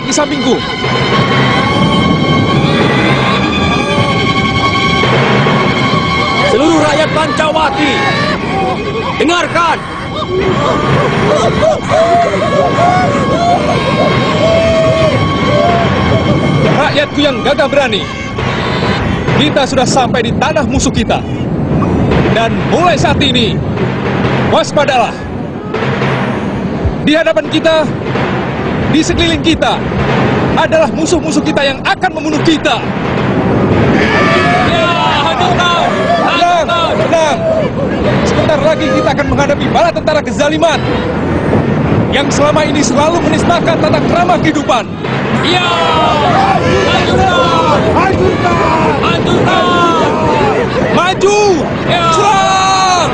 di sampingku. Seluruh rakyat Pancawati, dengarkan. Rakyatku yang gagah berani, kita sudah sampai di tanah musuh kita. Dan mulai saat ini, waspadalah. Di hadapan kita, di sekeliling kita, adalah musuh-musuh kita yang akan membunuh kita. Ya, hancurkan! Tenang! Sebentar lagi kita akan menghadapi bala tentara kezaliman yang selama ini selalu menistakan tata krama kehidupan. Ya! Hancurkan! Maju! Ya. Serang!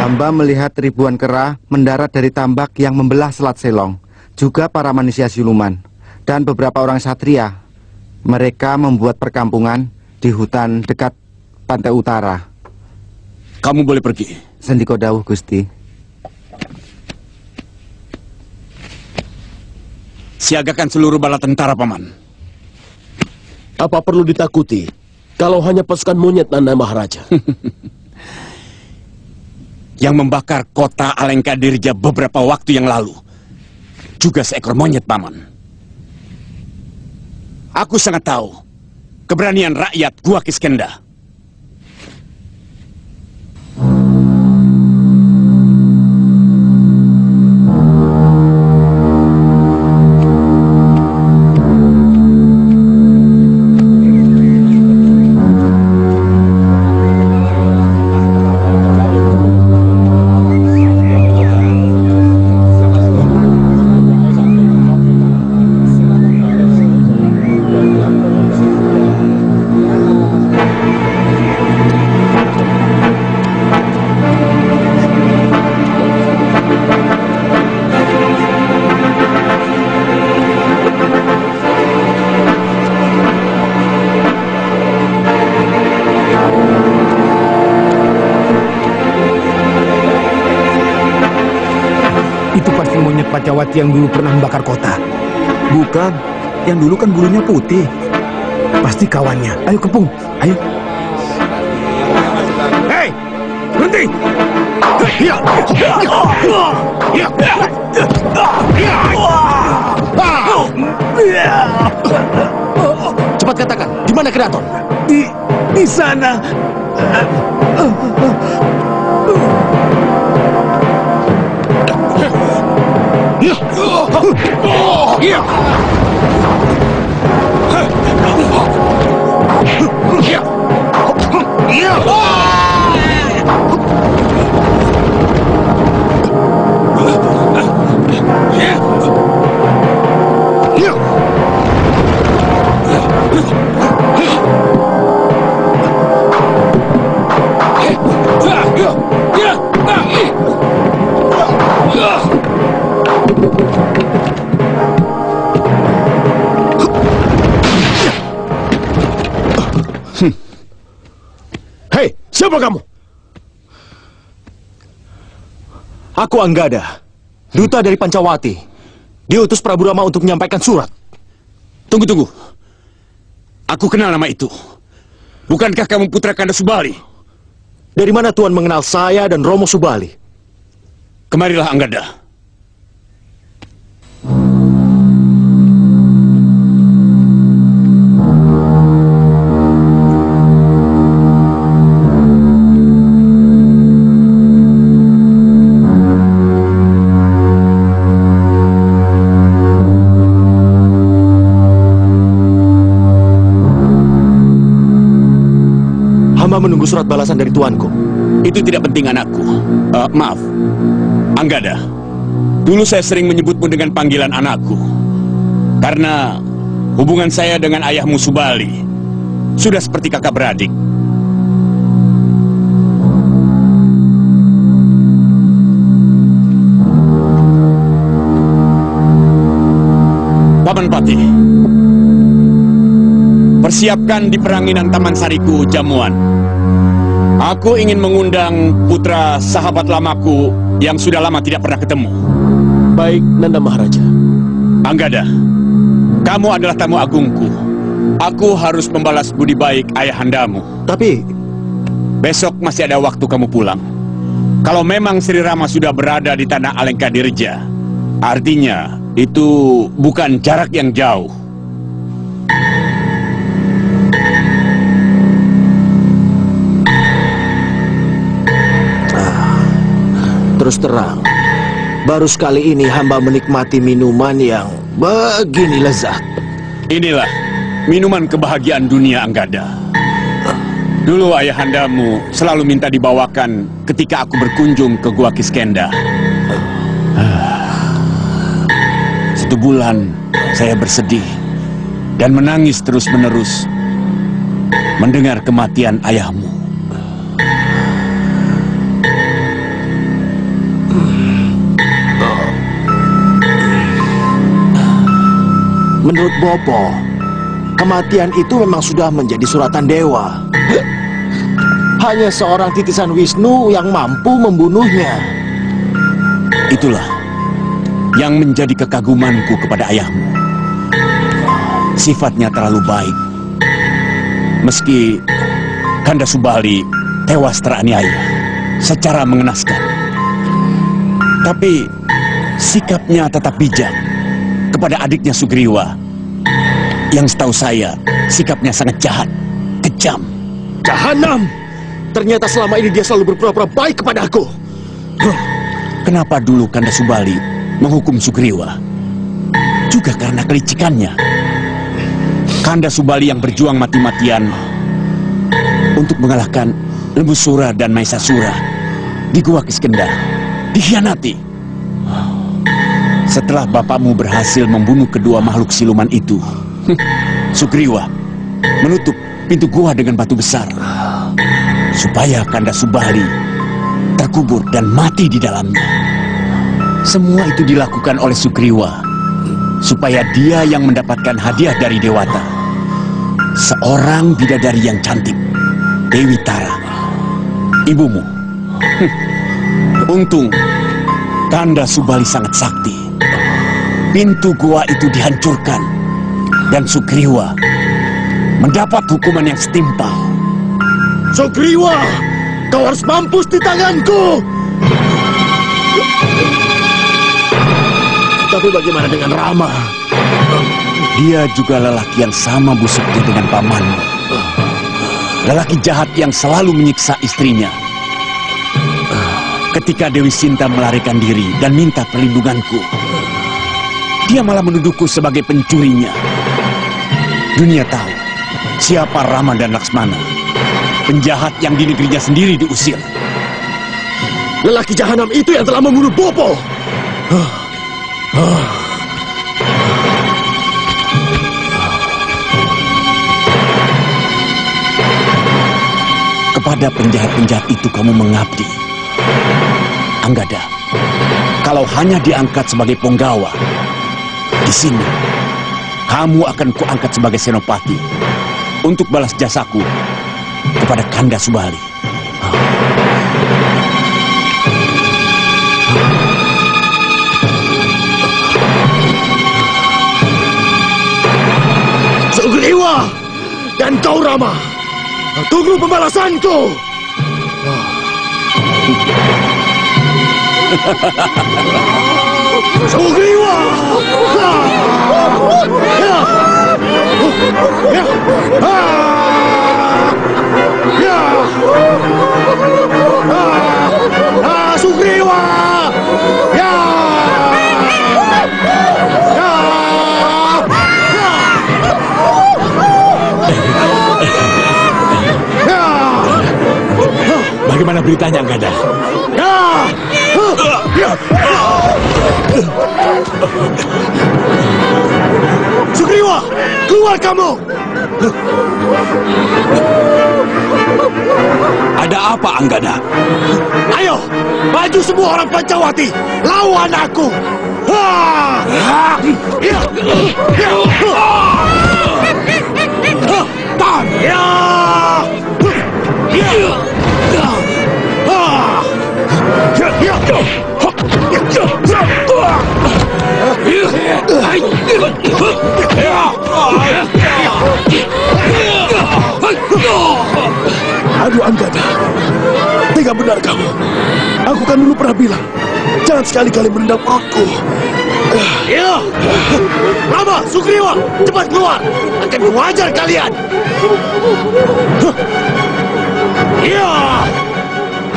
Hamba melihat ribuan kera mendarat dari tambak yang membelah Selat Selong, juga para manusia siluman, dan beberapa orang satria. Mereka membuat perkampungan di hutan dekat pantai utara. Kamu boleh pergi. Sendiko dawuh, Gusti. Siagakan seluruh bala tentara, Paman. Apa perlu ditakuti kalau hanya pasukan monyet Nanda Maharaja? Yang membakar kota Alengkadirja beberapa waktu yang lalu juga seekor monyet, Paman. Aku sangat tahu keberanian rakyat Gua Kiskenda. Pancawati yang dulu pernah membakar kota. Bukan, yang dulu kan bulunya putih. Pasti kawannya. Ayo Kepung, ayo. Hei, berhenti! Cepat katakan, di mana Keraton? Di sana. Hei, siapa kamu? Aku Anggada, duta dari Pancawati. Diutus Prabu Rama untuk menyampaikan surat. Tunggu. Aku kenal nama itu. Bukankah kamu putra Kanda Subali? Dari mana Tuan mengenal saya dan Romo Subali? Kemarilah Anggada. Hamba menunggu surat balasan dari tuanku. Itu tidak penting, anakku. Maaf, Anggada. Dulu saya sering menyebutmu dengan panggilan anakku. Karena hubungan saya dengan ayahmu Subali sudah seperti kakak beradik. Paman Patih, persiapkan di peranginan Taman Sariku Jamuan. Aku ingin mengundang putra sahabat lamaku yang sudah lama tidak pernah ketemu. Baik, Nanda Maharaja. Anggada, kamu adalah tamu agungku. Aku harus membalas budi baik ayahandamu. Tapi, Besok masih ada waktu kamu pulang. Kalau memang Sri Rama sudah berada di tanah Alengka Dirja, artinya itu bukan jarak yang jauh. terus terang, baru sekali ini hamba menikmati minuman yang begini lezat. Inilah minuman kebahagiaan dunia, Anggada. Dulu ayahandamu selalu minta dibawakan ketika aku berkunjung ke Gua Kiskenda. 1 bulan saya bersedih dan menangis terus-menerus mendengar kematian ayahmu. Menurut Bopo, kematian itu memang sudah menjadi suratan dewa. Hanya seorang titisan Wisnu yang mampu membunuhnya. Itulah yang menjadi kekagumanku kepada ayahmu. Sifatnya terlalu baik. Meski Kanda Subali tewas teraniaya secara mengenaskan, tapi sikapnya tetap bijak kepada adiknya Sugriwa, yang setahu saya sikapnya sangat jahat, kejam. Jahanam! Ternyata selama ini dia selalu berpura-pura baik kepada aku. Kenapa dulu Kanda Subali menghukum Sugriwa? Juga karena kelicikannya. Kanda Subali yang berjuang mati-matian untuk mengalahkan Lembusura dan Maesasura di Gua Kiskenda dikhianati. Setelah bapakmu berhasil membunuh kedua makhluk siluman itu, Sugriwa menutup pintu gua dengan batu besar supaya Kanda Subali terkubur dan mati di dalamnya. Semua itu dilakukan oleh Sugriwa supaya dia yang mendapatkan hadiah dari Dewata, seorang bidadari yang cantik, Dewi Tara, ibumu. Untung Kanda Subali sangat sakti. Pintu gua itu dihancurkan dan Sugriwa mendapat hukuman yang setimpal. Sugriwa, kau harus mampus di tanganku. Tapi bagaimana dengan Rama? Dia juga lelaki yang sama busuknya dengan pamanmu. Lelaki jahat yang selalu menyiksa istrinya. Ketika Dewi Sinta melarikan diri dan minta perlindunganku, dia malah menuduhku sebagai pencurinya. Dunia tahu siapa Rama dan Laksmana, penjahat yang di negerinya sendiri diusir. Lelaki jahanam itu yang telah membunuh Bopo. Kepada penjahat-penjahat itu kamu mengabdi. Anggada, kalau hanya diangkat sebagai punggawa, di sini kamu akan kuangkat sebagai senopati untuk balas jasaku kepada Kanda Subali. Sugriwa dan kau Rama, tunggu pembalasanku. Sugriwa! Sugriwa! Bagaimana beritanya, Anggada? Sugriwa, keluar kamu! Ada apa, Anggada? Ayo, maju semua orang Pancawati, lawan aku! Tidak benar kamu. Aku kan dulu pernah bilang, jangan sekali-kali merendam aku. Ya! Rama, Sugriwa, cepat keluar! Akan kuajar kalian! Ya!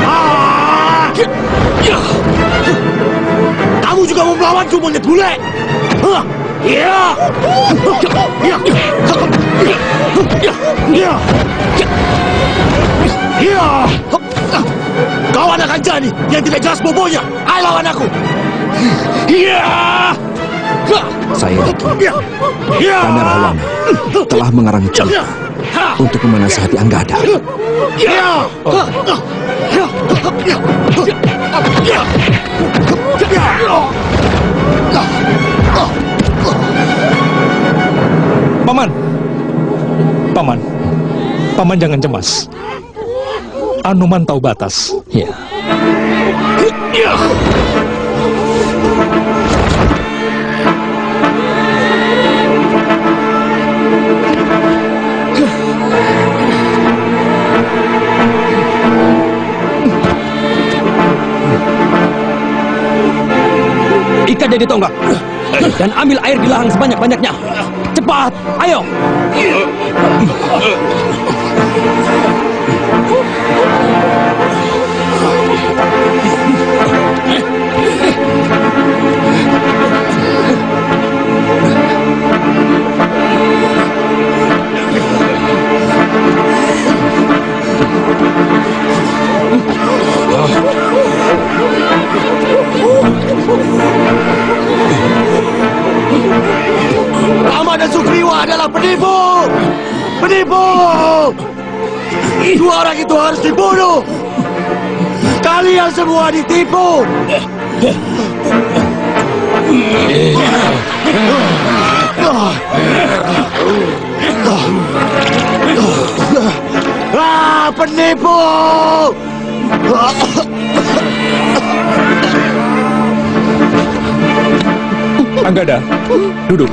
Ah! Ya! Kamu juga mau melawanku, monyet bule? Ya! Ya! Ya! Ya! Kau anak anjani yang tidak jelas bobonya. Ayo lawan aku. Ya! Saya yakin Pandana Rahwana telah mengarang celah untuk memanasihati Anggada. Ya! Paman jangan cemas. Anoman tahu batas. Ya, Ikat dia di tonggak dan ambil air di lahang sebanyak-banyaknya. Cepat, ayo. Rama dan Sugriwa adalah penipu! Penipu! Dua orang itu harus dibunuh! Kalian semua ditipu! Penipu! Anggada, duduk.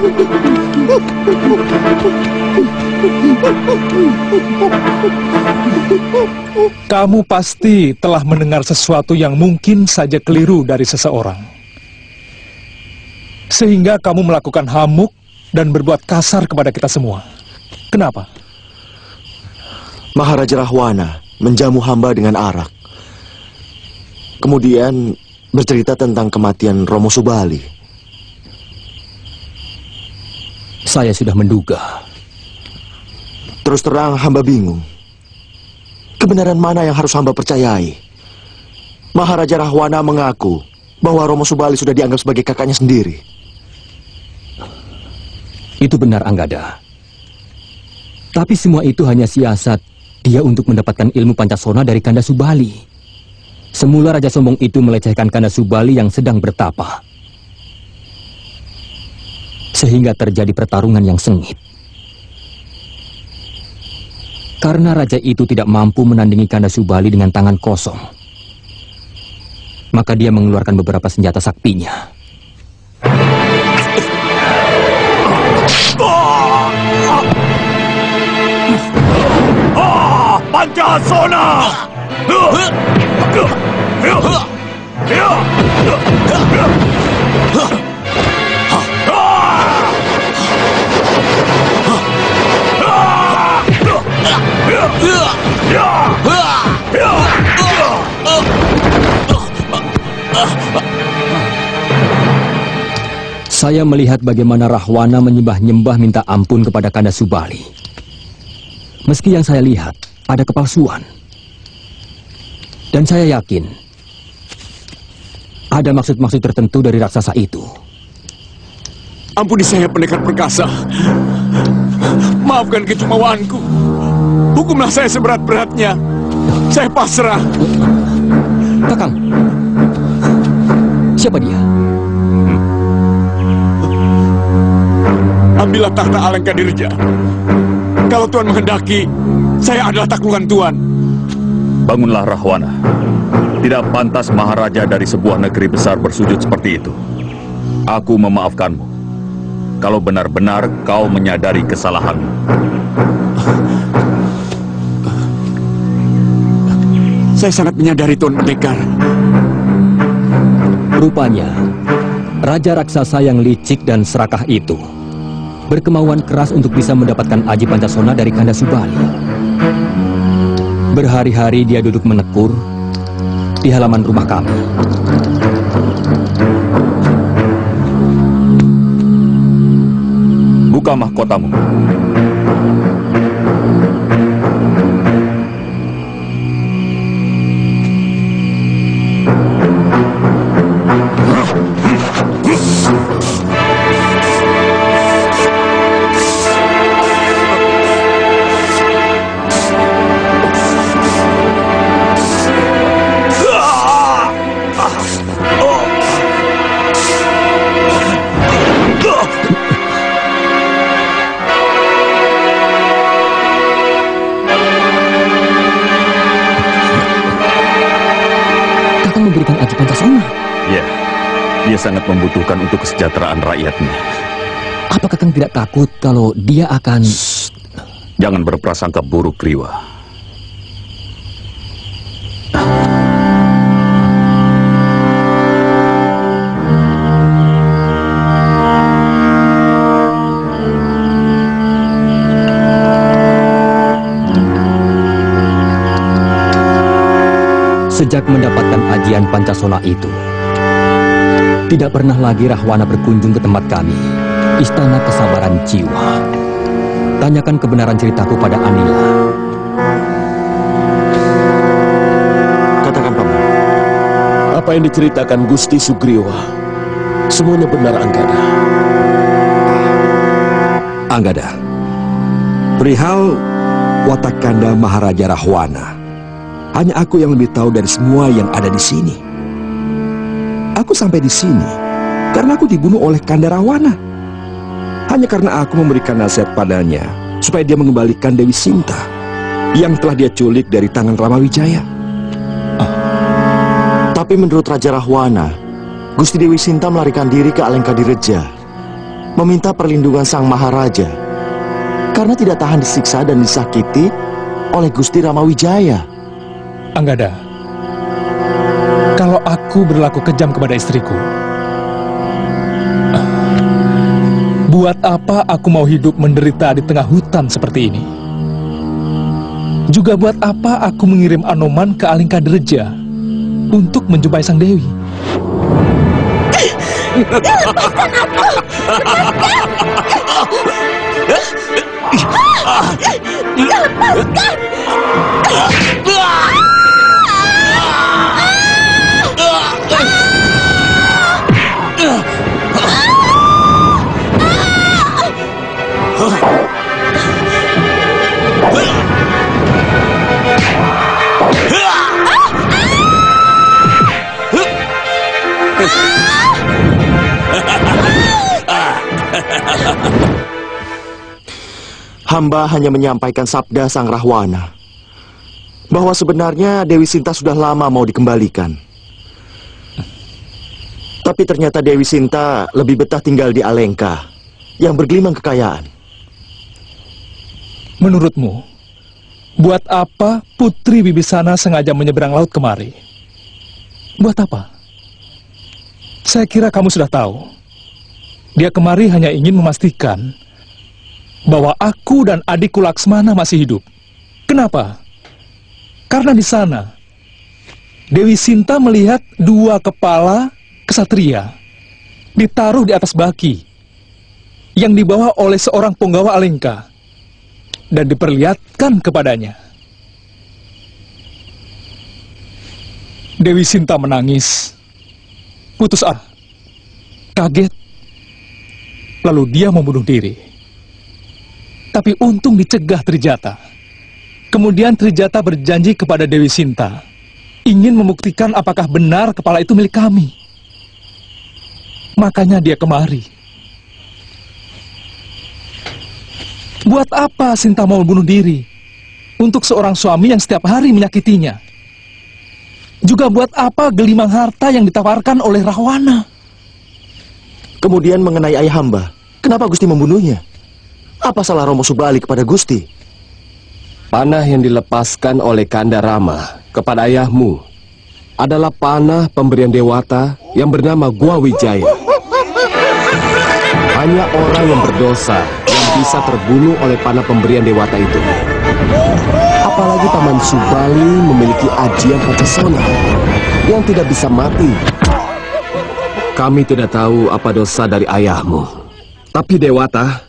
Kamu pasti telah mendengar sesuatu yang mungkin saja keliru dari seseorang. Sehingga kamu melakukan hamuk dan berbuat kasar kepada kita semua. Kenapa? Maharaja Rahwana menjamu hamba dengan arak. Kemudian bercerita tentang kematian Romo Subali. saya sudah menduga. Terus terang hamba bingung. Kebenaran mana yang harus hamba percayai? Maharaja Rahwana mengaku bahwa Romo Subali sudah dianggap sebagai kakaknya sendiri. Itu benar, Anggada. Tapi semua itu hanya siasat dia untuk mendapatkan ilmu Pancasona dari Kanda Subali. Semula Raja Sombong itu melecehkan Kanda Subali yang sedang bertapa. Sehingga terjadi pertarungan yang sengit. Karena raja itu tidak mampu menandingi Kanda Subali dengan tangan kosong, maka dia mengeluarkan beberapa senjata saktinya. Pancasona! Saya melihat bagaimana Rahwana menyembah-nyembah minta ampun kepada Kanda Subali. Meski yang saya lihat ada kepalsuan. Dan saya yakin ada maksud-maksud tertentu dari raksasa itu. Ampuni saya, pendekar perkasa. Maafkan kecewaanku. Hukumlah saya seberat-beratnya. Saya pasrah. Kakang, siapa dia? Ambillah tahta Alengkadirja. Kalau Tuhan menghendaki, saya adalah taklukan Tuhan. Bangunlah Rahwana. Tidak pantas Maharaja dari sebuah negeri besar bersujud seperti itu. Aku memaafkanmu. Kalau benar-benar kau menyadari kesalahanmu. Saya sangat menyadari, Tuan Pendekar. Rupanya, raja raksasa yang licik dan serakah itu berkemauan keras untuk bisa mendapatkan Aji Pancasona dari Kanda Subali. Berhari-hari dia duduk menekur di halaman rumah kami. Buka mahkotamu. Memberikan Aji Pancasona. Ya, dia sangat membutuhkan untuk kesejahteraan rakyatnya. Apa Kakang tidak takut kalau dia akan... Jangan berprasangka buruk, Kriwa. Sejak mendapatkan ajian Pancasona itu, tidak pernah lagi Rahwana berkunjung ke tempat kami, Istana Kesabaran Jiwa. Tanyakan kebenaran ceritaku pada Anila. Katakan, Paman. Apa yang diceritakan Gusti Sugriwa semuanya benar, Anggada? Anggada, perihal watak Kanda Maharaja Rahwana, hanya aku yang lebih tahu dari semua yang ada di sini. Aku sampai di sini karena aku dibunuh oleh Kanda Rahwana. Hanya karena aku memberikan nasihat padanya supaya dia mengembalikan Dewi Sinta yang telah dia culik dari tangan Rama Wijaya. Tapi menurut Raja Rahwana, Gusti Dewi Sinta melarikan diri ke Alengkadireja, meminta perlindungan Sang Maharaja karena tidak tahan disiksa dan disakiti oleh Gusti Rama Wijaya. Anggada, kalau aku berlaku kejam kepada istriku, buat apa aku mau hidup menderita di tengah hutan seperti ini? Juga buat apa aku mengirim Anoman ke Alengkadireja untuk menjumpai Sang Dewi? Lepaskan aku! Lepaskan! Hamba hanya menyampaikan sabda Sang Rahwana bahwa sebenarnya Dewi Sinta sudah lama mau dikembalikan. Tapi ternyata Dewi Sinta lebih betah tinggal di Alengka yang bergelimang kekayaan. Menurutmu, buat apa Putri Wibisana sengaja menyeberang laut kemari? Buat apa? Saya kira kamu sudah tahu. Dia kemari hanya ingin memastikan bahwa aku dan adikku Laksmana masih hidup. Kenapa? Karena di sana Dewi Sinta melihat dua kepala kesatria ditaruh di atas baki yang dibawa oleh seorang punggawa Alengka dan diperlihatkan kepadanya. Dewi Sinta menangis, putus asa, kaget, lalu dia membunuh diri. Tapi untung dicegah Trijata. Kemudian Trijata berjanji kepada Dewi Sinta, ingin membuktikan apakah benar kepala itu milik kami. Makanya dia kemari. Buat apa Sinta mau bunuh diri? Untuk seorang suami yang setiap hari menyakitinya. Juga buat apa gelimang harta yang ditawarkan oleh Rahwana? Kemudian mengenai ayah hamba, kenapa Gusti membunuhnya? Apa salah Romo Subali kepada Gusti? Panah yang dilepaskan oleh Kanda Rama kepada ayahmu adalah panah pemberian Dewata yang bernama Gua Wijaya. Hanya orang yang berdosa yang bisa terbunuh oleh panah pemberian Dewata itu. Apalagi Paman Subali memiliki ajian Pancasona yang tidak bisa mati. Kami tidak tahu apa dosa dari ayahmu, tapi Dewata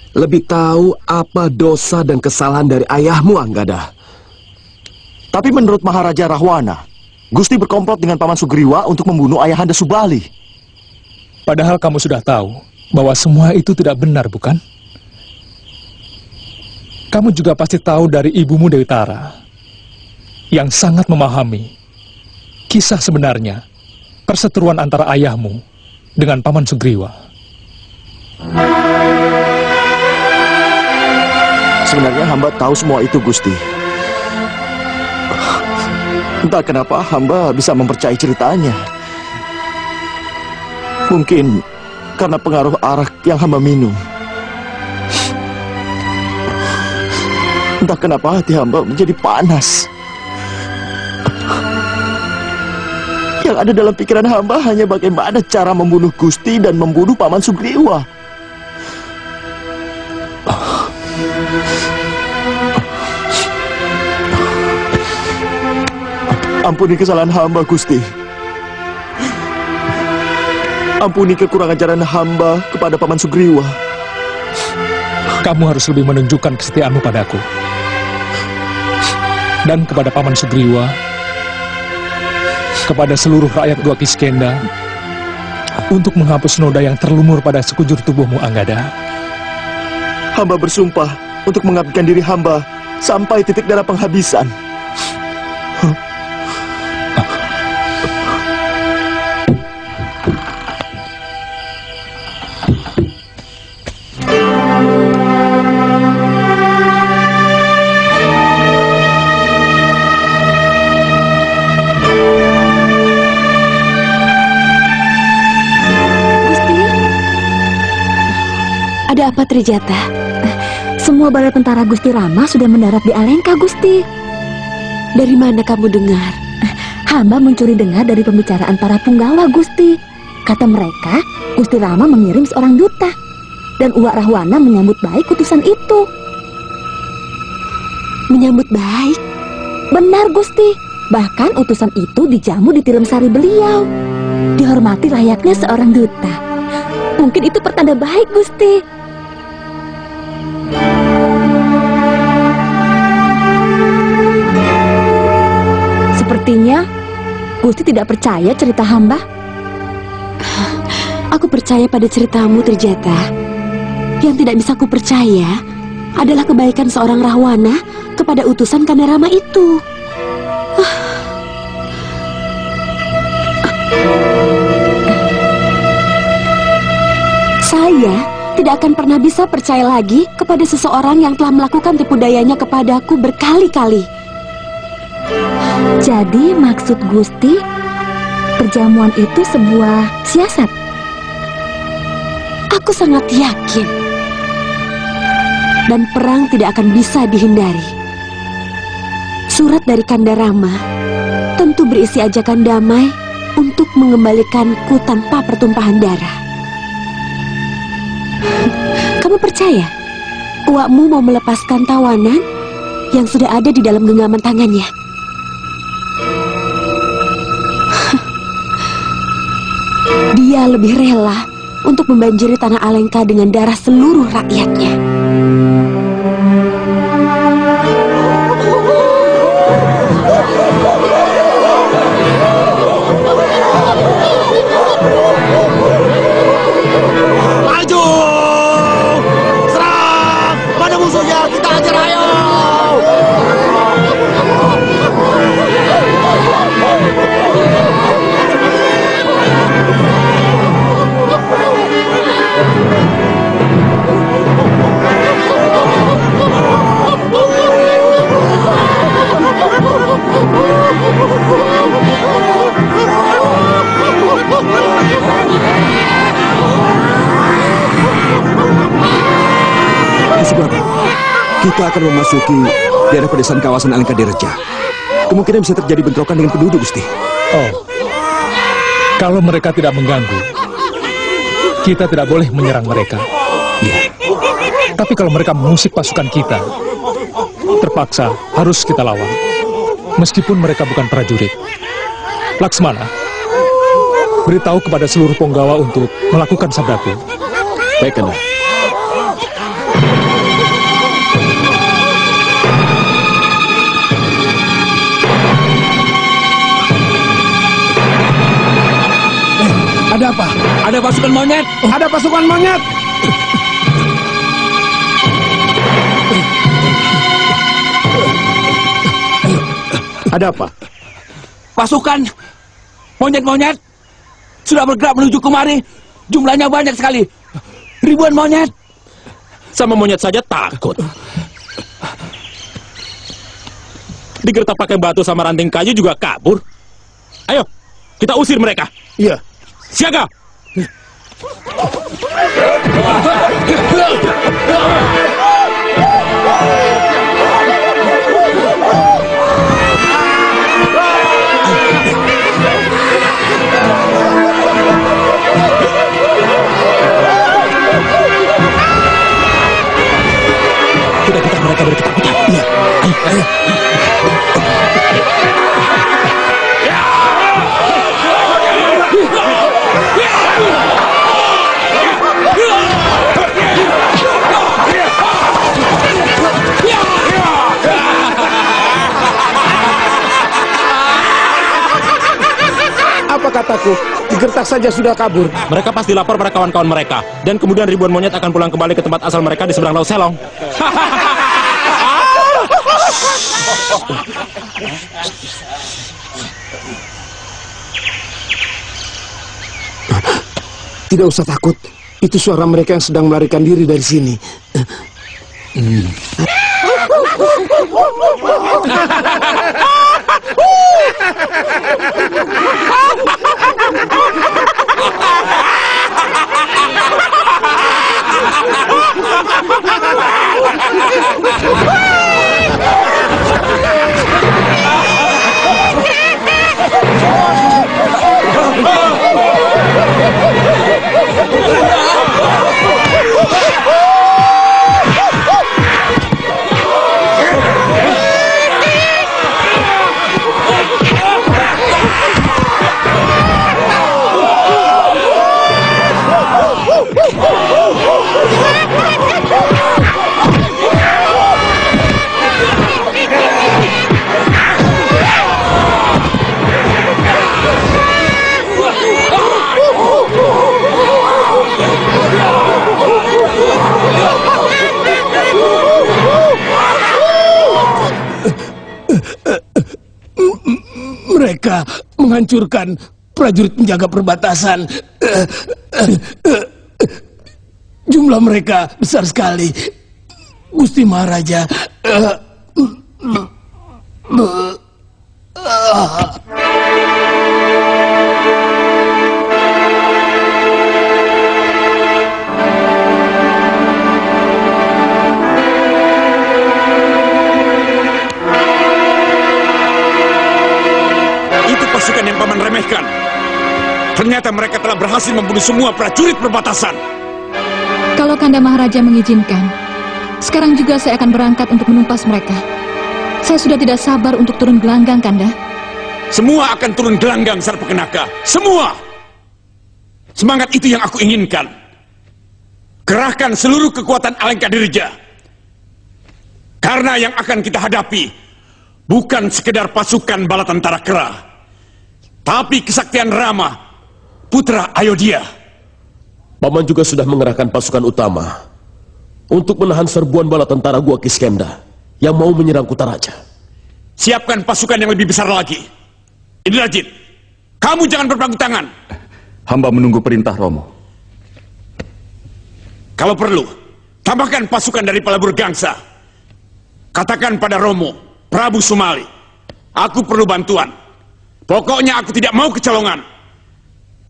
lebih tahu apa dosa dan kesalahan dari ayahmu, Anggada. Tapi menurut Maharaja Rahwana, Gusti berkomplot dengan Paman Sugriwa untuk membunuh Ayahanda Subali. Padahal kamu sudah tahu bahwa semua itu tidak benar, bukan? Kamu juga pasti tahu dari ibumu Dewi Tara yang sangat memahami kisah sebenarnya perseteruan antara ayahmu dengan Paman Sugriwa. Sebenarnya hamba tahu semua itu, Gusti. Entah kenapa hamba bisa mempercayai ceritanya. Mungkin karena pengaruh arak yang hamba minum. Entah kenapa hati hamba menjadi panas. Yang ada dalam pikiran hamba hanya bagaimana cara membunuh Gusti dan membunuh Paman Sugriwa. Ampuni kesalahan hamba, Gusti. Ampuni kekurangan ajaran hamba kepada Paman Sugriwa. Kamu harus lebih menunjukkan kesetiaanmu padaku dan kepada Paman Sugriwa, kepada seluruh rakyat Gua Kiskenda, untuk menghapus noda yang terlumur pada sekujur tubuhmu, Anggada. Hamba bersumpah untuk mengabdikan diri hamba sampai titik darah penghabisan. Ada apa, Trijata? Semua bala tentara Gusti Rama sudah mendarat di Alengka, Gusti. Dari mana kamu dengar? Hamba mencuri dengar dari pembicaraan para punggawa, Gusti. Kata mereka, Gusti Rama mengirim seorang duta, dan Uwak Rahwana menyambut baik utusan itu. Menyambut baik? Benar, Gusti. Bahkan utusan itu dijamu di tilam sari beliau. Dihormati layaknya seorang duta. Mungkin itu pertanda baik, Gusti. Sepertinya Gusti tidak percaya cerita hamba. Aku percaya pada ceritamu, Trijata. Yang tidak bisa ku percaya adalah kebaikan seorang Rahwana kepada utusan Kanda Rama itu. Saya tidak akan pernah bisa percaya lagi kepada seseorang yang telah melakukan tipu dayanya kepadaku berkali-kali. Jadi maksud Gusti, perjamuan itu sebuah siasat? Aku sangat yakin. Dan perang tidak akan bisa dihindari. Surat dari Kanda Rama tentu berisi ajakan damai untuk mengembalikanku tanpa pertumpahan darah. Kamu percaya uakmu mau melepaskan tawanan yang sudah ada di dalam genggaman tangannya? Dia lebih rela untuk membanjiri tanah Alengka dengan darah seluruh rakyatnya. Maju! Serang! Mana musuhnya? Kita hajar, ayo! Kita akan memasuki di daerah pedesaan kawasan Alengka Dirja. Kemungkinan bisa terjadi bentrokan dengan penduduk, Gusti. Oh, kalau mereka tidak mengganggu, kita tidak boleh menyerang mereka. Iya. Tapi kalau mereka mengusik pasukan kita, terpaksa harus kita lawan. Meskipun mereka bukan prajurit. Laksmana, beritahu kepada seluruh Punggawa untuk melakukan sabdaku. Baik, Kanda. Ada apa? Ada pasukan monyet. Ada pasukan monyet. Ada apa? Pasukan monyet-monyet sudah bergerak menuju kemari. Jumlahnya banyak sekali. Ribuan monyet. Sama monyet saja takut. Digertak pakai batu sama ranting kayu juga kabur. Ayo, kita usir mereka. Iya. Siaga! Kita mereka berketakutan. Iya. Ayo. Apa kataku? Digertak saja sudah kabur. Mereka pasti lapor pada kawan-kawan mereka. Dan kemudian ribuan monyet akan pulang kembali ke tempat asal mereka di seberang Laut Selong. Tidak usah takut. Itu suara mereka yang sedang melarikan diri dari sini. Mereka menghancurkan prajurit penjaga perbatasan. Jumlah mereka besar sekali. Gusti Maharaja. Pasukan yang paman remehkan. Ternyata mereka telah berhasil membunuh semua prajurit perbatasan. Kalau Kanda Maharaja mengizinkan, sekarang juga saya akan berangkat untuk menumpas mereka. Saya sudah tidak sabar untuk turun gelanggang, Kanda. Semua akan turun gelanggang, Sarpakenaka. Semua! Semangat itu yang aku inginkan. Kerahkan seluruh kekuatan Alengka Dirja. Karena yang akan kita hadapi bukan sekedar pasukan bala tentara Kera, tapi kesaktian Rama, putra Ayodhya. Paman juga sudah mengerahkan pasukan utama untuk menahan serbuan bala tentara Gua Kiskenda yang mau menyerang Kutaraja. Siapkan pasukan yang lebih besar lagi. Indrajit, kamu jangan berpangku tangan. Hamba menunggu perintah Romo. Kalau perlu, tambahkan pasukan dari Palabur Gangsa. Katakan pada Romo, Prabu Sumali, aku perlu bantuan. Pokoknya aku tidak mau kecolongan.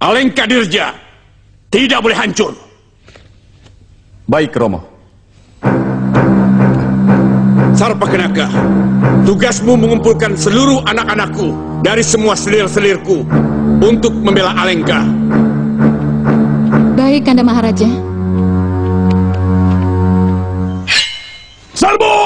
Alengka Dirja tidak boleh hancur. Baik, Romo. Sarpakenaka, tugasmu mengumpulkan seluruh anak-anakku dari semua selir-selirku untuk membela Alengka. Baik, Kanda Maharaja. Serbu!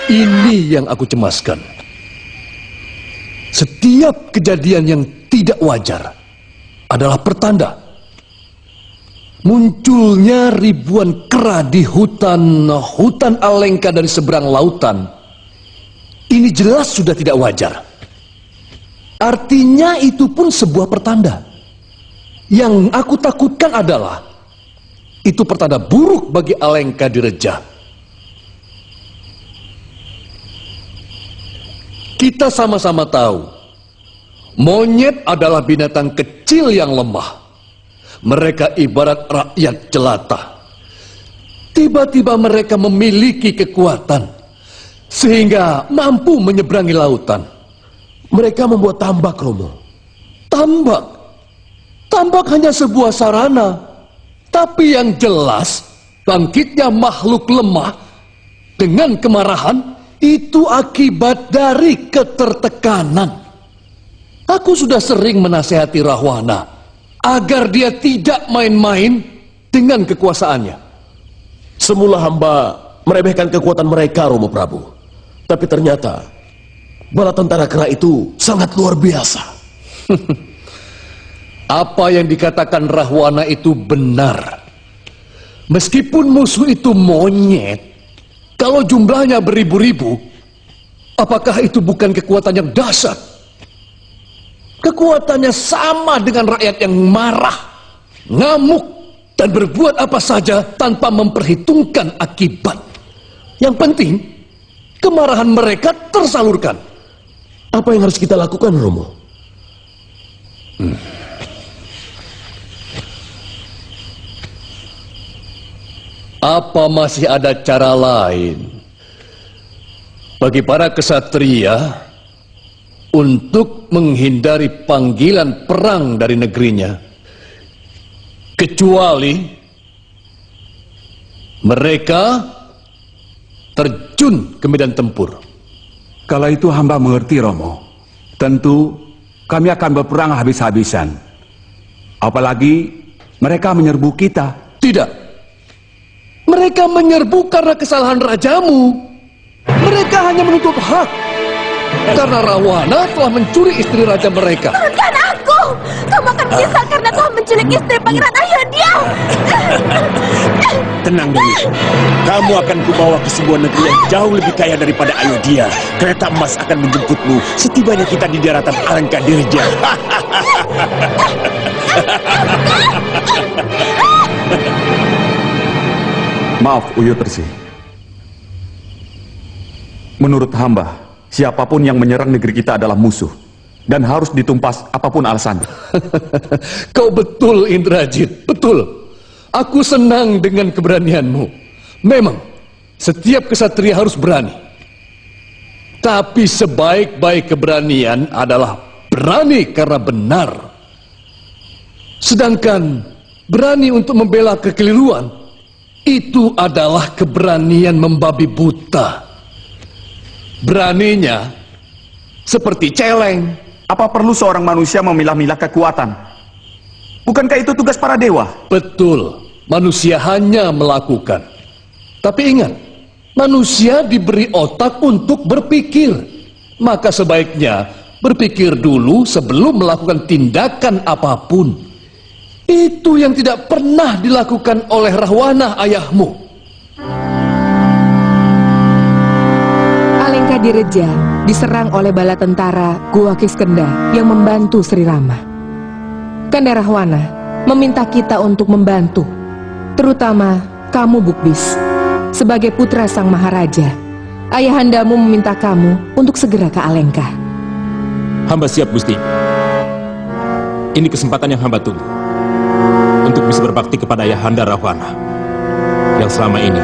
Ini yang aku cemaskan. Setiap kejadian yang tidak wajar adalah pertanda munculnya ribuan kera di hutan Alengka dari seberang lautan. Ini jelas sudah tidak wajar. Artinya itu pun sebuah pertanda. Yang aku takutkan adalah itu pertanda buruk bagi Alengka Direja. Kita sama-sama tahu, monyet adalah binatang kecil yang lemah. Mereka ibarat rakyat jelata. Tiba-tiba mereka memiliki kekuatan, sehingga mampu menyeberangi lautan. Mereka membuat tambak, Romo. Tambak? Tambak hanya sebuah sarana. Tapi yang jelas, bangkitnya makhluk lemah dengan kemarahan itu akibat dari ketertekanan. Aku sudah sering menasihati Rahwana agar dia tidak main-main dengan kekuasaannya. Semula hamba meremehkan kekuatan mereka, Romo Prabu. Tapi ternyata bala tentara kera itu sangat luar biasa. Apa yang dikatakan Rahwana itu benar. Meskipun musuh itu monyet, kalau jumlahnya beribu-ribu, apakah itu bukan kekuatan yang dahsyat? Kekuatannya sama dengan rakyat yang marah, ngamuk, dan berbuat apa saja tanpa memperhitungkan akibat. Yang penting, kemarahan mereka tersalurkan. Apa yang harus kita lakukan, Romo? Apa masih ada cara lain bagi para kesatria untuk menghindari panggilan perang dari negerinya, kecuali mereka terjun ke medan tempur? Kalau itu hamba mengerti, Romo. Tentu kami akan berperang habis-habisan. Apalagi mereka menyerbu kita. Tidak. Mereka menyerbu karena kesalahan rajamu. Mereka hanya menuntut hak. Karena Rahwana telah mencuri istri raja mereka. Turunkan aku! Kamu akan menyesal karena telah menculik istri Pangeran Ayodhya. Tenang, Dewi. Kamu akan kubawa ke sebuah negeri yang jauh lebih kaya daripada Ayodhya. Kereta emas akan menjemputmu setibanya kita di daratan Alengka Dirja. Maaf, Uyotersi. Menurut hamba, siapapun yang menyerang negeri kita adalah musuh dan harus ditumpas apapun alasannya. Kau betul, Indrajit, betul. Aku senang dengan keberanianmu. Memang, setiap kesatria harus berani. Tapi sebaik-baik keberanian adalah berani karena benar. Sedangkan berani untuk membela kekeliruan, itu adalah keberanian membabi buta. Beraninya seperti celeng. Apa perlu seorang manusia memilah-milah kekuatan? Bukankah itu tugas para dewa? Betul, manusia hanya melakukan. Tapi ingat, manusia diberi otak untuk berpikir. Maka sebaiknya berpikir dulu sebelum melakukan tindakan apapun. Itu yang tidak pernah dilakukan oleh Rahwana ayahmu. Alengka Direja diserang oleh bala tentara Gua Kiskenda yang membantu Sri Rama. Kanda Rahwana meminta kita untuk membantu, terutama kamu Bukbis. Sebagai putra sang Maharaja, ayahandamu meminta kamu untuk segera ke Alengka. Hamba siap, Gusti. Ini kesempatan yang hamba tunggu untuk bisa berbakti kepada Ayahanda Rahwana yang selama ini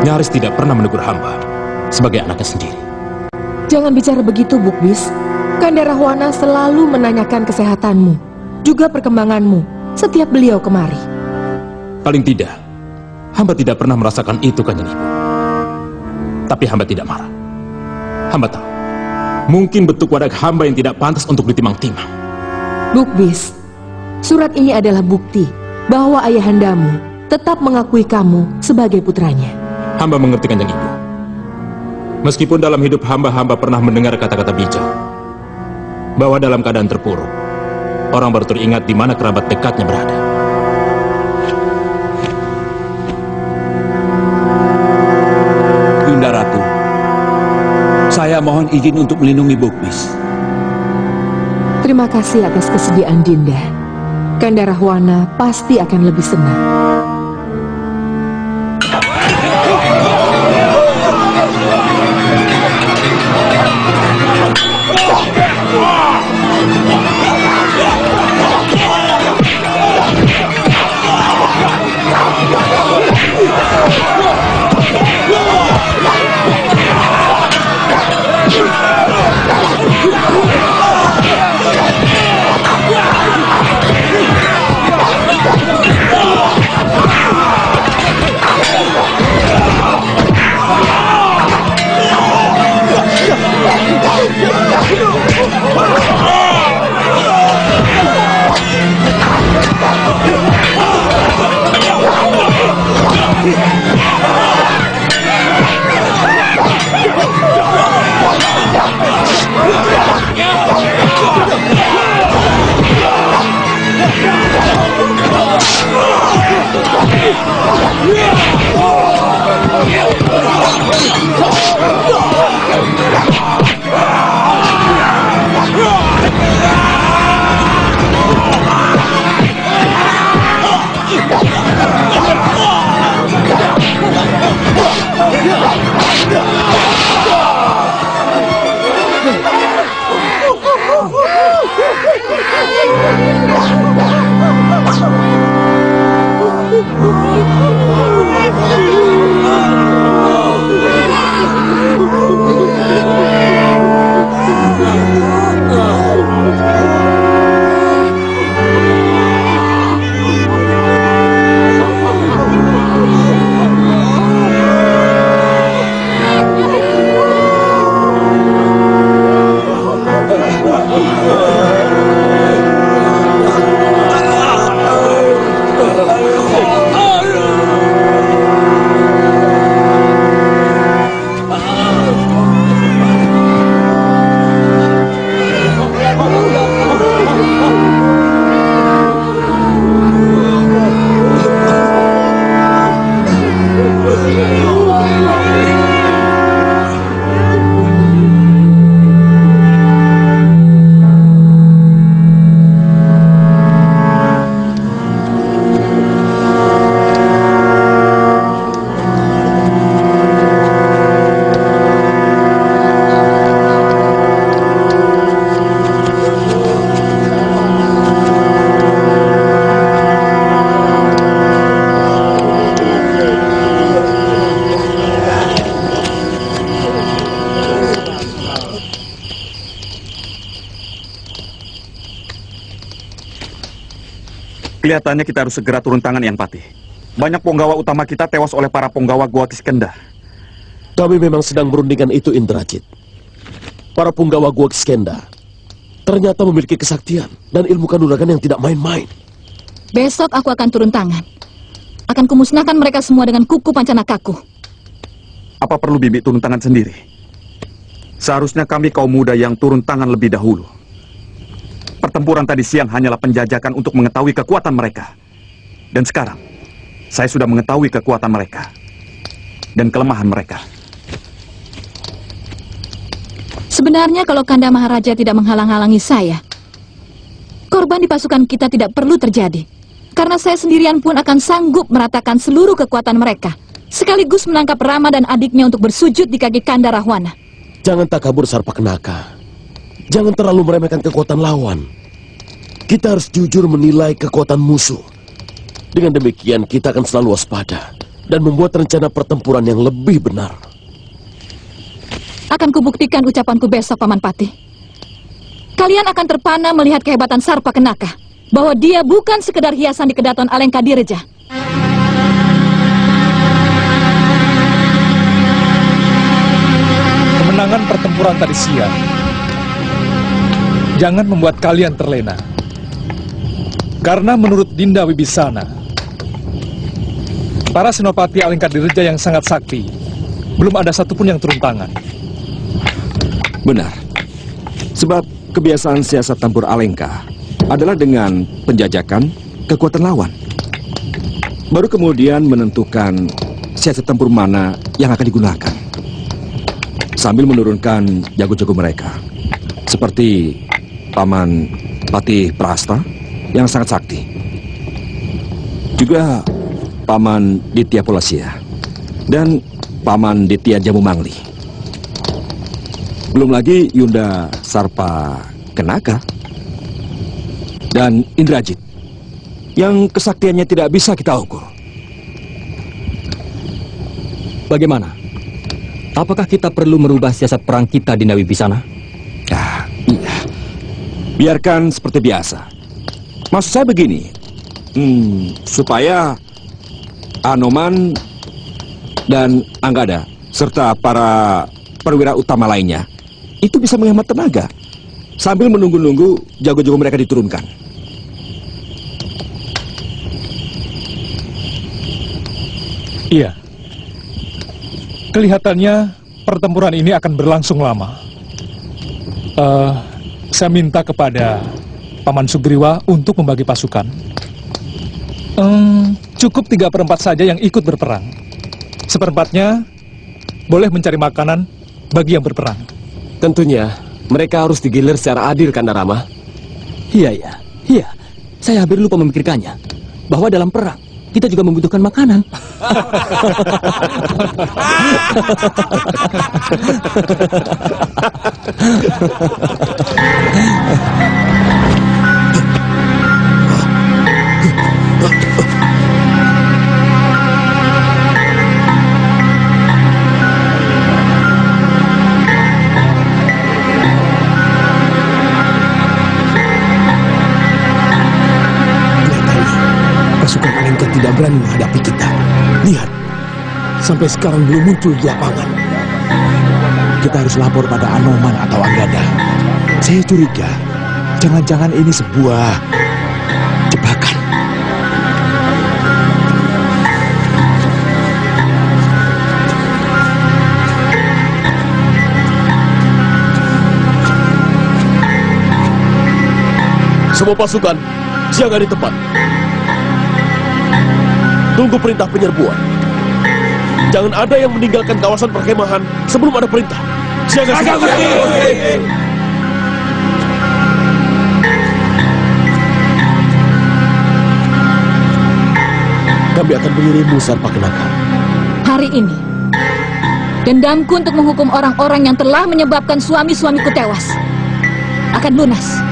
nyaris tidak pernah menegur hamba sebagai anaknya sendiri. Jangan bicara begitu, Bukbis. Kanda Rahwana selalu menanyakan kesehatanmu, juga perkembanganmu setiap beliau kemari. Paling tidak, hamba tidak pernah merasakan itu, Kanjeng Ibu. Tapi hamba tidak marah. Hamba tahu, mungkin bentuk wadah hamba yang tidak pantas untuk ditimang-timang. Bukbis, surat ini adalah bukti bahwa ayahandamu tetap mengakui kamu sebagai putranya. Hamba mengerti, Kanjeng Ibu. Meskipun dalam hidup hamba pernah mendengar kata-kata bijak, bahwa dalam keadaan terpuruk, orang baru teringat di mana kerabat dekatnya berada. Yunda Ratu, saya mohon izin untuk melindungi Bukbis. Terima kasih atas kesediaan Dinda. Kanda Rahwana pasti akan lebih senang. Kelihatannya kita harus segera turun tangan, Yang Patih. Banyak punggawa utama kita tewas oleh para punggawa Gua Kiskenda. Kami memang sedang merundingkan itu, Indrajit. Para punggawa Gua Kiskenda ternyata memiliki kesaktian dan ilmu kanuragan yang tidak main-main. Besok aku akan turun tangan. Akan kumusnahkan mereka semua dengan kuku pancanakaku. Apa perlu Bibi turun tangan sendiri? Seharusnya kami kaum muda yang turun tangan lebih dahulu. Pertempuran tadi siang hanyalah penjajakan untuk mengetahui kekuatan mereka. Dan sekarang, saya sudah mengetahui kekuatan mereka. Dan kelemahan mereka. Sebenarnya kalau Kanda Maharaja tidak menghalang-halangi saya, korban di pasukan kita tidak perlu terjadi. Karena saya sendirian pun akan sanggup meratakan seluruh kekuatan mereka. Sekaligus menangkap Rama dan adiknya untuk bersujud di kaki Kanda Rahwana. Jangan takabur, Sarpakenaka. Jangan terlalu meremehkan kekuatan lawan. Kita harus jujur menilai kekuatan musuh. Dengan demikian kita akan selalu waspada dan membuat rencana pertempuran yang lebih benar. Akan kubuktikan ucapanku besok, Paman Patih. Kalian akan terpana melihat kehebatan Sarpakenaka, bahwa dia bukan sekedar hiasan di kedaton Alengkadireja. Kemenangan pertempuran tadi siang jangan membuat kalian terlena. Karena menurut Dinda Wibisana, para senopati Alengkadireja yang sangat sakti, belum ada satupun yang turun tangan. Benar. Sebab kebiasaan siasat tempur Alengka adalah dengan penjajakan kekuatan lawan. Baru kemudian menentukan siasat tempur mana yang akan digunakan. Sambil menurunkan jago-jago mereka. Seperti Paman Patih Prasta yang sangat sakti. Juga Paman Ditya Polasia dan Paman Ditya Jamumangli. Belum lagi Yunda Sarpakenaka dan Indrajit yang kesaktiannya tidak bisa kita ukur. Bagaimana? Apakah kita perlu merubah siasat perang kita di Wibisana? Ya, iya. Biarkan seperti biasa. Maksud saya begini, supaya Anoman dan Anggada serta para perwira utama lainnya itu bisa menghemat tenaga sambil menunggu-nunggu jago-jago mereka diturunkan. Iya. Kelihatannya pertempuran ini akan berlangsung lama. Saya minta kepada Paman Sugriwa untuk membagi pasukan. Cukup 3/4 saja yang ikut berperang. 1/4-nya boleh mencari makanan bagi yang berperang. Tentunya mereka harus digilir secara adil, Kanda Rama. Iya. Saya hampir lupa memikirkannya. Bahwa dalam perang kita juga membutuhkan makanan. Pasukan Alengka tidak berani menghadapi kita. Lihat, sampai sekarang belum muncul di lapangan. Kita harus lapor pada Anoman atau Anggada. Saya curiga, jangan-jangan ini sebuah jebakan. Semua pasukan, siaga di tempat. Tunggu perintah penyerbuan. Jangan ada yang meninggalkan kawasan perkemahan sebelum ada perintah. Siaga. Kami akan mengirimmu, Sarpakenaka. Hari ini, dendamku untuk menghukum orang-orang yang telah menyebabkan suami-suamiku tewas akan lunas.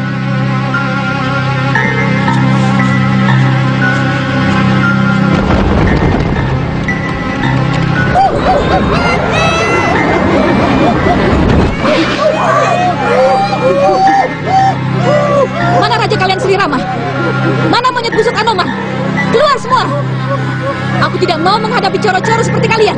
Mana raja kalian, Sri Rama? Mana monyet busuk Anoman! Keluar semua! Aku tidak mau menghadapi coro-coro seperti kalian!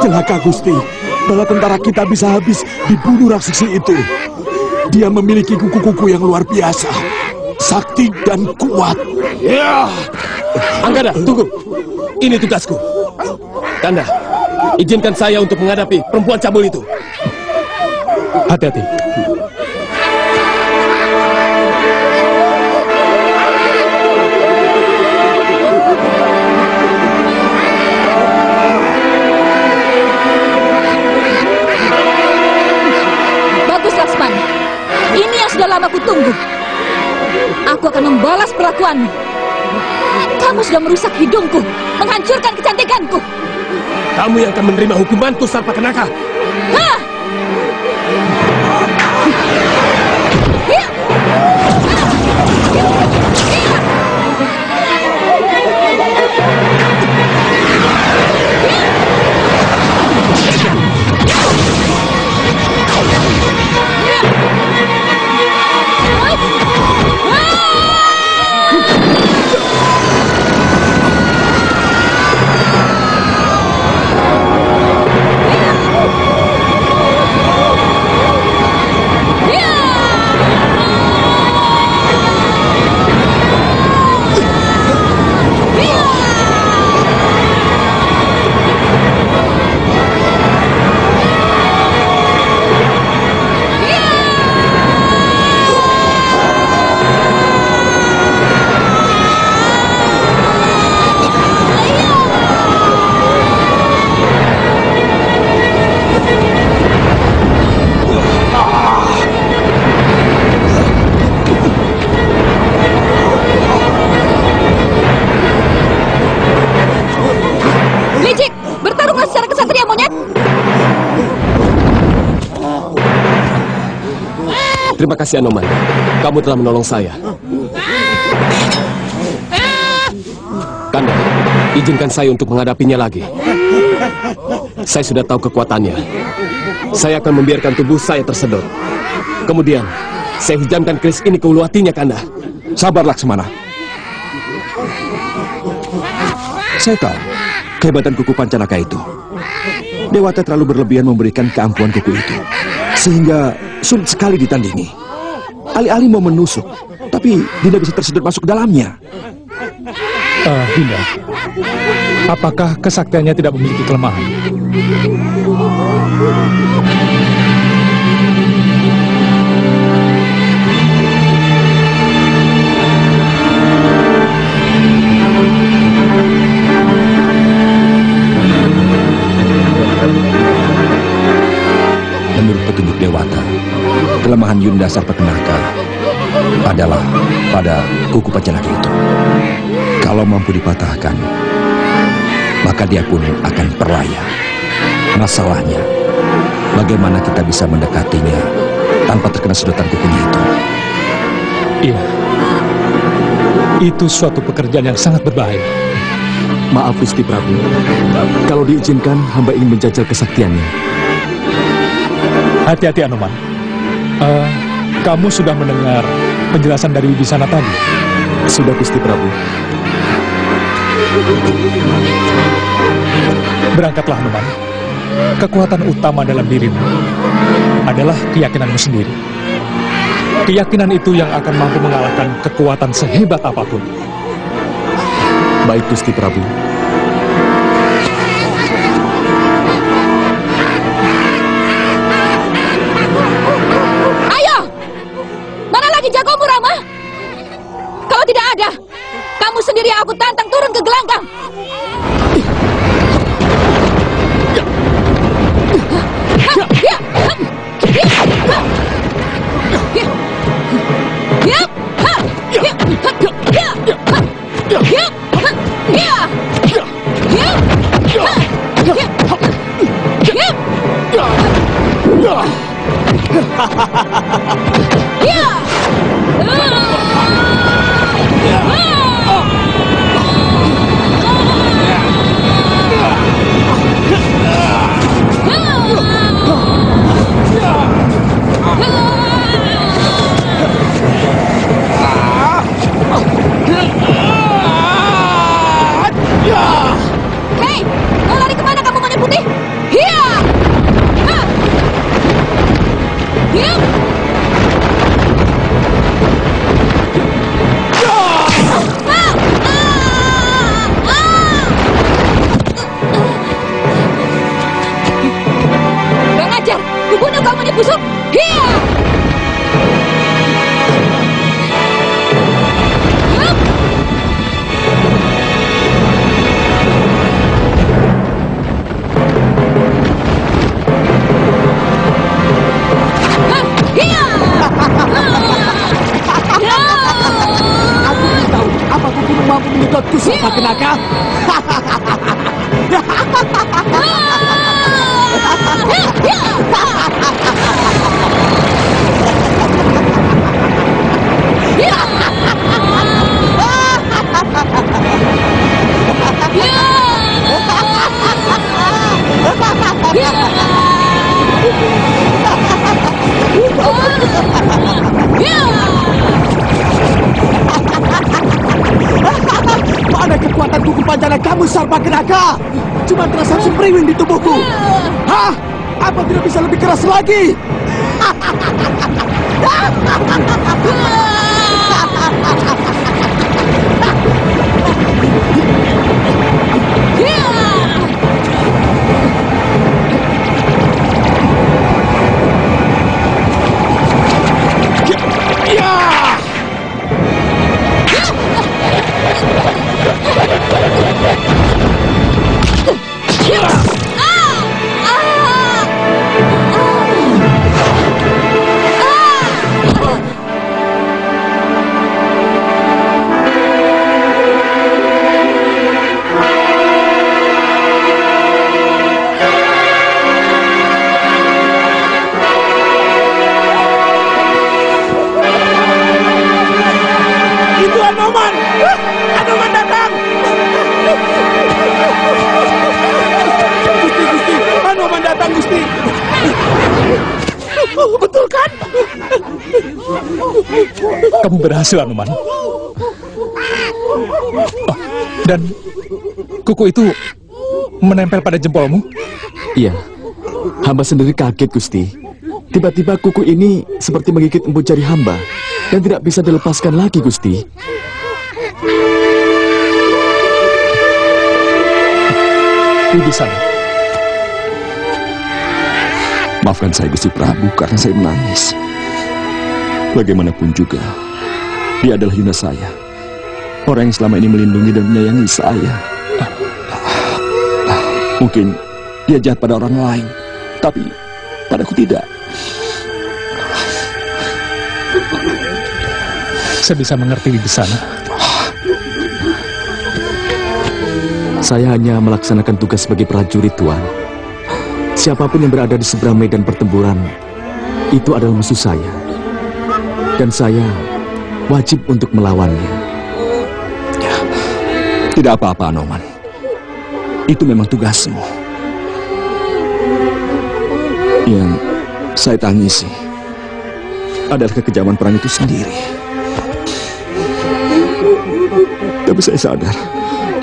Celaka Gusti, bala tentara kita bisa habis dibunuh raksasa itu. Dia memiliki kuku-kuku yang luar biasa, sakti dan kuat. Ya, Anggada, tunggu. Ini tugasku. Kanda, izinkan saya untuk menghadapi perempuan cabul itu. Hati-hati. Ini yang sudah lama kutunggu. Aku akan membalas perlakuanmu. Kamu sudah merusak hidungku, menghancurkan kecantikanku. Kamu yang akan menerima hukumanku, Sarpakenaka. Hah! Terima kasih Anoman, kamu telah menolong saya. Kanda, izinkan saya untuk menghadapinya lagi. Saya sudah tahu kekuatannya. Saya akan membiarkan tubuh saya tersedot. Kemudian, saya hijamkan keris ini ke ulu hatinya, Kanda. Sabar Laksmana. Saya tahu kehebatan kuku Pancanaka itu. Dewata terlalu berlebihan memberikan keampuhan kuku itu, sehingga sulit sekali ditandingi. Alih-alih mau menusuk, tapi Dinda bisa tersedot masuk ke dalamnya. Dinda, apakah kesaktiannya tidak memiliki kelemahan? Menurut petunjuk Dewata, kelemahan Yunda Sarpakenaka adalah pada kuku Pancanaka itu. Kalau mampu dipatahkan, maka dia pun akan perlaya. Masalahnya, bagaimana kita bisa mendekatinya tanpa terkena sedotan kukunya itu. Iya. Itu suatu pekerjaan yang sangat berbahaya. Maaf Gusti Prabu, kalau diizinkan hamba ingin menjajal kesaktiannya. Hati-hati Anoman. Kamu sudah mendengar penjelasan dari Wibisana tadi? Sudah Gusti Prabu. Berangkatlah Anoman. Kekuatan utama dalam dirimu adalah keyakinanmu sendiri. Keyakinan itu yang akan mampu mengalahkan kekuatan sehebat apapun. Baik Gusti Prabu. Ayo! Mana lagi jagomu, Rama? Kalau tidak ada, kamu sendiri yang aku tantang turun ke gelanggang. Hei, mau lari kemana kamu, Monyet Putih? Hiya! Hiya! Kurang ajar, kubunuh kamu Monyet busuk. Hiya! Apa kukumu mampu menyedotku serta kenaka? Mana kekuatan kuku pancana kamu, Sarpa Kenaka? Cuma terasa sempriwing di tubuhku. Hah? Apa tidak bisa lebih keras lagi? Betul kan? Kamu berhasil, Anoman. Dan kuku itu menempel pada jempolmu? Iya, hamba sendiri kaget, Gusti. Tiba-tiba kuku ini seperti menggigit empuk jari hamba dan tidak bisa dilepaskan lagi, Gusti. Wibisana. Maafkan saya, Gusti Prabu, karena saya menangis. Bagaimanapun juga, dia adalah Yunda saya. Orang yang selama ini melindungi dan menyayangi saya. Mungkin dia jahat pada orang lain, tapi padaku tidak. Saya bisa mengerti Wibisana. Saya hanya melaksanakan tugas sebagai prajurit, Tuan. Siapapun yang berada di seberang medan pertempuran Itu adalah musuh saya. Dan saya wajib untuk melawannya. Tidak apa-apa, Anoman. Itu memang tugasmu. Yang saya tangisi adalah kekejaman perang itu sendiri. Tapi saya sadar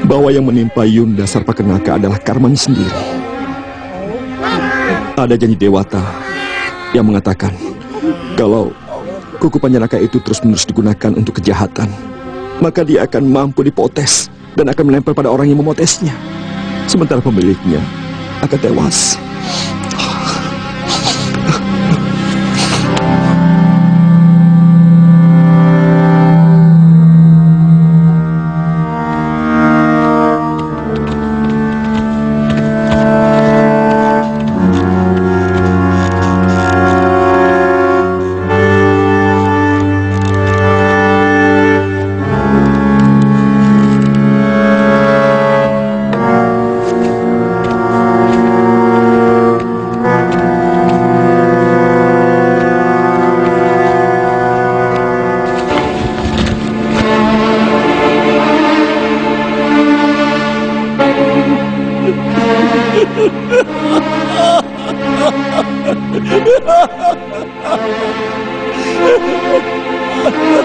bahwa yang menimpa Yunda Sarpakenaka adalah karmanya sendiri. Ada janji Dewata yang mengatakan kalau kuku Panjanaka itu terus-menerus digunakan untuk kejahatan, maka dia akan mampu dipotes dan akan menempel pada orang yang memotesnya, sementara pemiliknya akan tewas.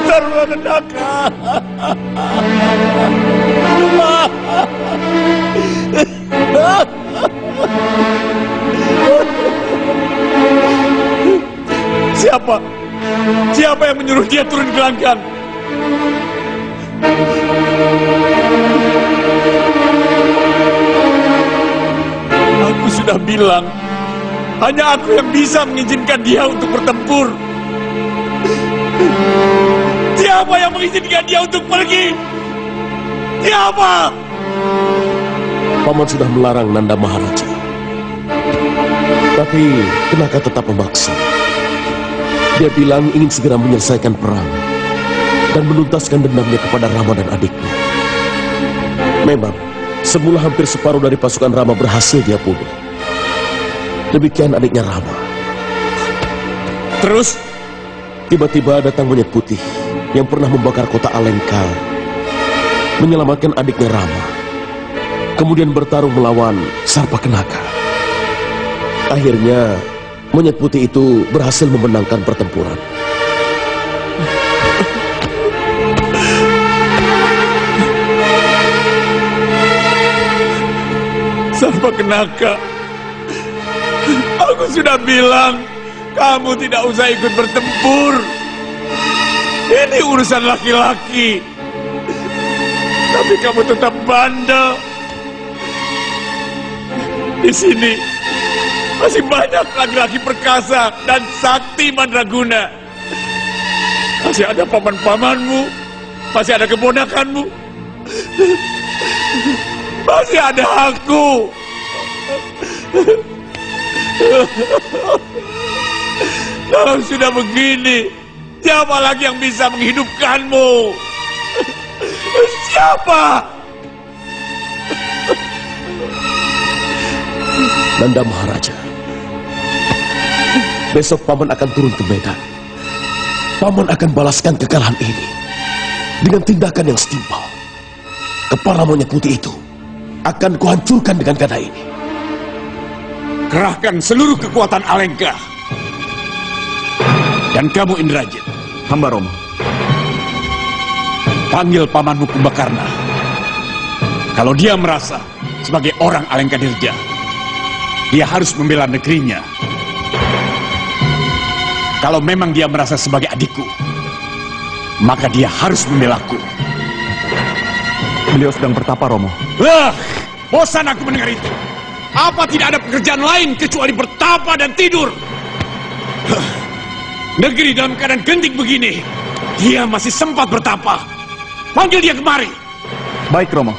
Sarpakenaka. Siapa yang menyuruh dia turun ke gelanggang? Aku sudah bilang, hanya aku yang bisa mengizinkan dia untuk bertempur. Siapa yang mengizinkan dia untuk pergi? Siapa? Paman sudah melarang Nanda Maharaja. Tapi Kenaka tetap memaksa. Dia bilang ingin segera menyelesaikan perang dan menuntaskan dendamnya kepada Rama dan adiknya. Memang, semula hampir separuh dari pasukan Rama berhasil dia bunuh. Demikian adiknya Rama. Terus? Tiba-tiba datang monyet putih yang pernah membakar kota Alengka, menyelamatkan adiknya Rama, kemudian bertarung melawan Sarpakenaka. Akhirnya, monyet putih itu berhasil memenangkan pertempuran. Sarpakenaka, aku sudah bilang, kamu tidak usah ikut bertempur. Ini urusan laki-laki. Tapi kamu tetap bandel. Di sini masih banyak laki-laki perkasa dan sakti mandraguna. Masih ada paman-pamanmu, masih ada keponakanmu, masih ada aku. Kalau sudah begini, siapa lagi yang bisa menghidupkanmu? Siapa? Nanda Maharaja, besok Paman akan turun ke medan. Paman akan balaskan kekalahan ini dengan tindakan yang setimpal. Kepala monyet putih itu akan kuhancurkan dengan gada ini. Kerahkan seluruh kekuatan Alengka. Dan kamu Indrajit, hamba Romo. Panggil pamanmu Kumbakarna. Kalau dia merasa sebagai orang Alengka Dirja, dia harus membela negerinya. Kalau memang dia merasa sebagai adikku, maka dia harus membelaku. Beliau sedang bertapa, Romo. Bosan aku mendengar itu. Apa tidak ada pekerjaan lain kecuali bertapa dan tidur? Negeri dalam keadaan genting begini, dia masih sempat bertapa. Panggil dia kemari. Baik, Romo.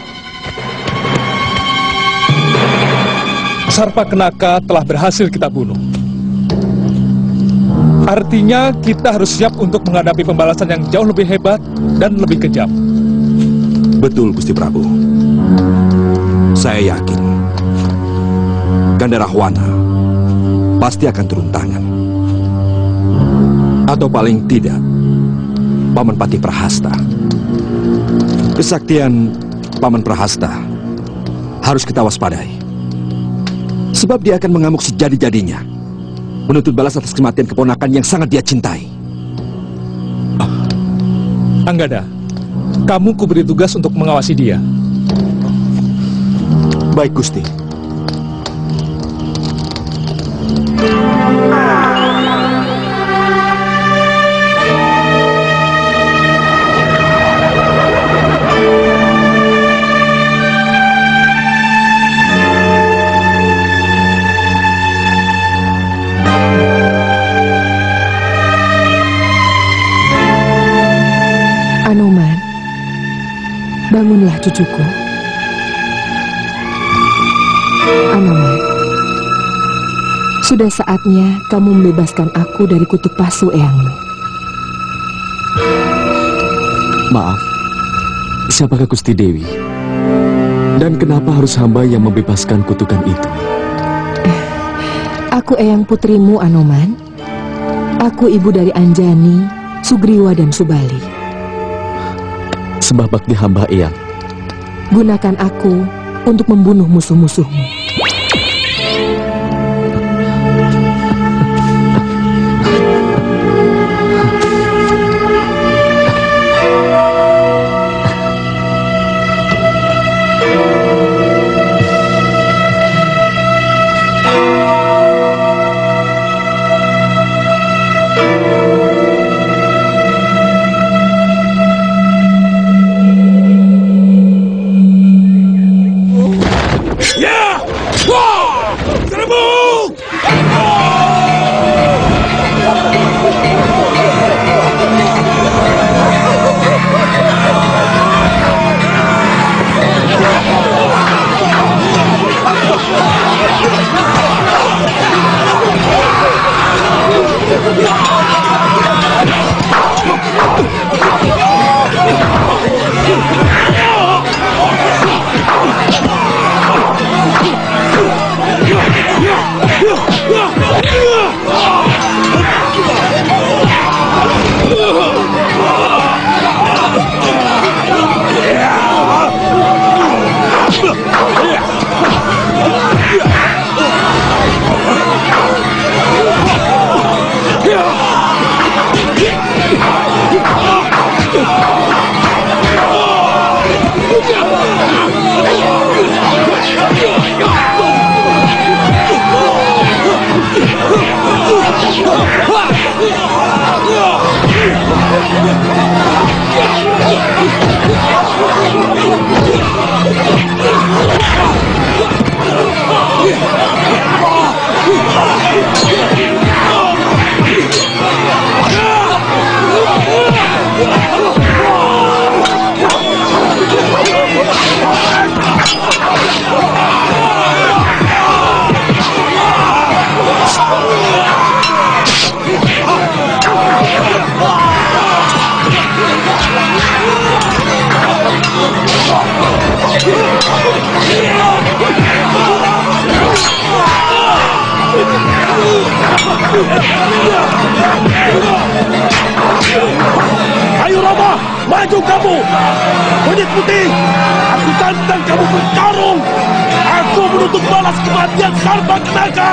Sarpakenaka telah berhasil kita bunuh. Artinya kita harus siap untuk menghadapi pembalasan yang jauh lebih hebat dan lebih kejam. Betul, Gusti Prabu. Saya yakin Ganda Rahwana pasti akan turun tangan. Atau paling tidak, Paman Patih Prahasta. Kesaktian Paman Prahasta harus kita waspadai. Sebab dia akan mengamuk sejadi-jadinya, menuntut balas atas kematian keponakan yang sangat dia cintai. Anggada, kamu kuberi tugas untuk mengawasi dia. Baik, Gusti. Anoman, bangunlah cucuku. Anoman, sudah saatnya kamu membebaskan aku dari kutuk pasu eyangmu. Maaf, siapakah Gusti Dewi? Dan kenapa harus hamba yang membebaskan kutukan itu? Aku eyang putrimu, Anoman. Aku ibu dari Anjani, Sugriwa, dan Subali. Sembah bakti hamba eyang. Gunakan aku untuk membunuh musuh-musuhmu. Ayo Rama, maju kamu! Monyet putih, aku tantang kamu bertarung! Aku menuntut balas kematian Sarbakenaka!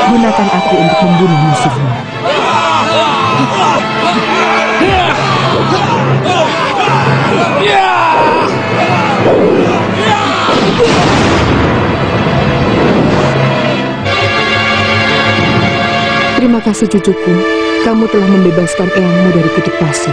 Gunakan aku untuk membunuh musuhmu. Terima kasih cucuku, kamu telah membebaskan eyangmu dari kutuk pasu.